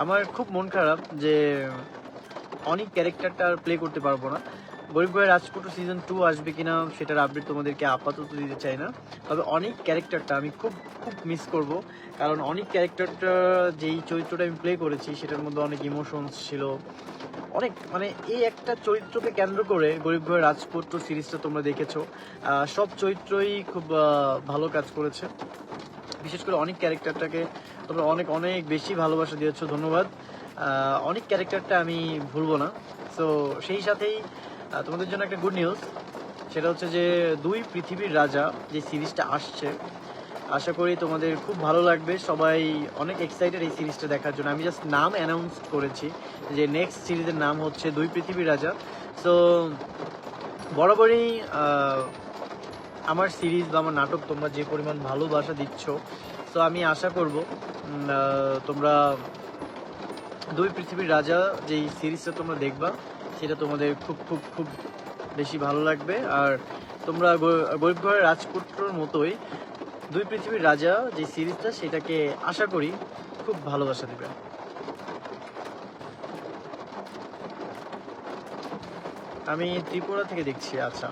আমার খুব মন খারাপ যে অনেক ক্যারেক্টারটা আর প্লে করতে পারবো না। গরিব ঘরের রাজপুত্র সিজন 2 আসবে কিনা সেটার আপডেট তোমাদেরকে আপাতত দিতে চাই না। তবে অনেক ক্যারেক্টারটা আমি খুব খুব মিস করব, কারণ অনেক ক্যারেক্টারটা যেই চরিত্রটা আমি প্লে করেছি সেটার মধ্যে অনেক ইমোশনস ছিল, অনেক মানে এই একটা চরিত্রকে কেন্দ্র করে গরিব ঘরের রাজপুত্র সিরিজটা তোমরা দেখেছো। সব চরিত্রই খুব ভালো কাজ করেছে। বিশেষ করে অনেক ক্যারেক্টারটাকে তোমরা অনেক অনেক বেশি ভালোবাসা দিয়েছো, ধন্যবাদ। অনেক ক্যারেক্টারটা আমি ভুলবো না। সো সেই সাথেই তোমাদের জন্য একটা গুড নিউজ, সেটা হচ্ছে যে দুই পৃথিবীর রাজা যে সিরিজটা আসছে, আশা করি তোমাদের খুব ভালো লাগবে। সবাই অনেক এক্সাইটেড এই সিরিজটা দেখার জন্য। আমি জাস্ট নাম অ্যানাউন্স করেছি যে নেক্সট সিরিজের নাম হচ্ছে দুই পৃথিবীর রাজা। সো বরাবরই আমার সিরিজ বা আমার নাটক তোমরা যে পরিমাণ ভালোবাসা দিচ্ছ, তো আমি আশা করব তোমরা দুই পৃথিবীর রাজা যেই সিরিজটা তোমরা দেখবা সেটা তোমাদের খুব খুব খুব বেশি ভালো লাগবে। আর তোমরা গরিব ঘরের রাজপুত্রর মতোই দুই পৃথিবীর রাজা যে সিরিজটা সেটাকে আশা করি খুব ভালোবাসা দেবে। আমি ত্রিপুরা থেকে দেখছি। আচ্ছা,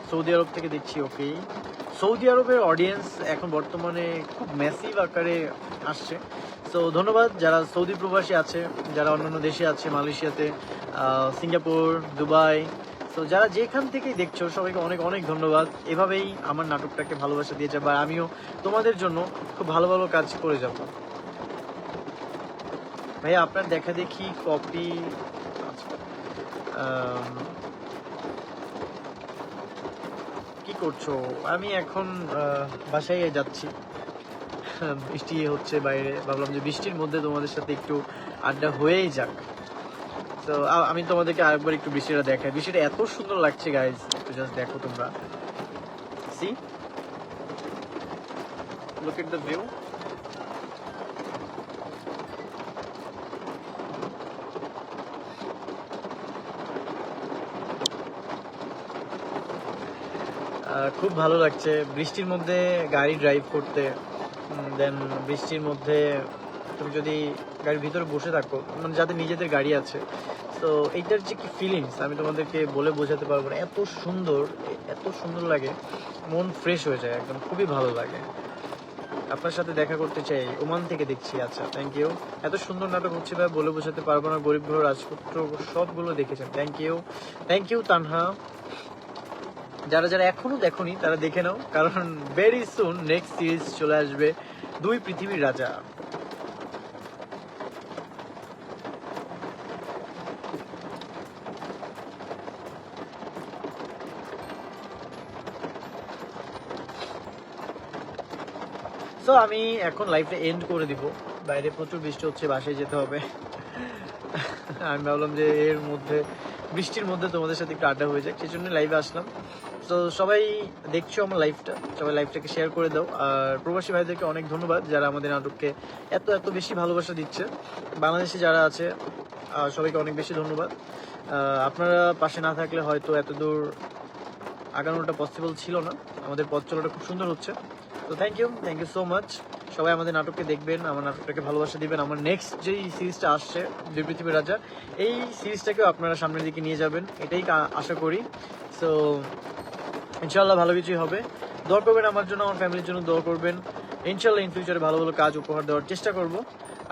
সৌদি আরব থেকে দেখছি। ওকে, সৌদি আরবের অডিয়েন্স এখন বর্তমানে খুব ম্যাসিভ আকারে আসছে। সো ধন্যবাদ যারা সৌদি প্রবাসী আছে, যারা অন্যান্য দেশে আছে, মালয়েশিয়াতে, সিঙ্গাপুর, দুবাই। তো যারা যেখান থেকেই দেখছো সবাইকে অনেক অনেক ধন্যবাদ। এভাবেই আমার নাটকটাকে ভালোবাসা দিয়ে যাবে, আর আমিও তোমাদের জন্য খুব ভালো ভালো কাজ করে যাব। ভাইয়া আপনার দেখা দেখি কপি। কি করছো? আমি এখন বাসায় যাচ্ছি। বৃষ্টি হচ্ছে বাইরে, ভাবলাম যে বৃষ্টির মধ্যে তোমাদের সাথে একটু আড্ডা হয়েই যাক। তো আমি তোমাদেরকে আরেকবার একটু বৃষ্টিটা দেখাই। বৃষ্টিটা এত সুন্দর লাগছে গাইজ, একটু জাস্ট দেখো তোমরা। See, look at the view. খুব ভালো লাগছে বৃষ্টির মধ্যে গাড়ি ড্রাইভ করতে। দেন বৃষ্টির মধ্যে তুমি যদি গাড়ির ভিতরে বসে থাকো, মানে যাদের নিজেদের গাড়ি আছে, তো এইটার যে কি ফিলিংস আমি তোমাদেরকে বলে বোঝাতে পারবো না। এত সুন্দর, এত সুন্দর লাগে, মন ফ্রেশ হয়ে যায় একদম, খুবই ভালো লাগে। আপনার সাথে দেখা করতে চাই, ওমান থেকে দেখছি। আচ্ছা, থ্যাংক ইউ। এত সুন্দর নাটক হচ্ছে ভাই, বলে বোঝাতে পারবো না। গরিব ঘর রাজপুত্র সবগুলো দেখেছেন, thank you. Thank you Tanha. যারা যারা এখনো দেখোনি তারা দেখে নাও, কারণ ভেরি সুন নেক্সট সিরিজ চলে আসবে, দুই পৃথিবীর রাজা। তো আমি এখন লাইফটা এন্ড করে দিব। বাইরে প্রচুর বৃষ্টি হচ্ছে, বাসায় যেতে হবে। আমি ভাবলাম যে এর মধ্যে বৃষ্টির মধ্যে তোমাদের সাথে একটু আড্ডা হয়ে যাক, সেই জন্য লাইভে আসলাম। তো সবাই দেখছো আমার লাইভটা, সবাই লাইভটাকে শেয়ার করে দাও। আর প্রবাসী ভাইদেরকে অনেক ধন্যবাদ যারা আমাদের নাটককে এত এত বেশি ভালোবাসা দিচ্ছে। বাংলাদেশে যারা আছে সবাইকে অনেক বেশি ধন্যবাদ। আপনারা পাশে না থাকলে হয়তো এত দূর আগানোটা পসিবল ছিল না। আমাদের পথ চলাটা খুব সুন্দর হচ্ছে। তো থ্যাংক ইউ সো মাচ। সবাই আমাদের নাটককে দেখবেন, আমার নাটকটাকে ভালোবাসা দিবেন। আমার নেক্সট যেই সিরিজটা আসছে দুই পৃথিবীর রাজা, এই সিরিজটাকেও আপনারা সামনের দিকে নিয়ে যাবেন, এটাই আশা করি। সো ইনশাল্লাহ ভালো কিছুই হবে। দোয়া করবেন আমার জন্য, আমার ফ্যামিলির জন্য দোয়া করবেন। ইনশাল্লাহ ইন ফিউচারে ভালো ভালো কাজ উপহার দেওয়ার চেষ্টা করব।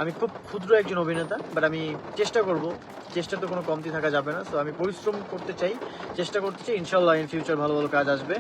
আমি খুব ক্ষুদ্র একজন অভিনেতা, বাট আমি চেষ্টা করব। চেষ্টা তো কোনো কমতি থাকা যাবে না। সো আমি পরিশ্রম করতে চাই, চেষ্টা করতে চাই। ইনশাল্লাহ ইন ফিউচার ভালো ভালো কাজ আসবে।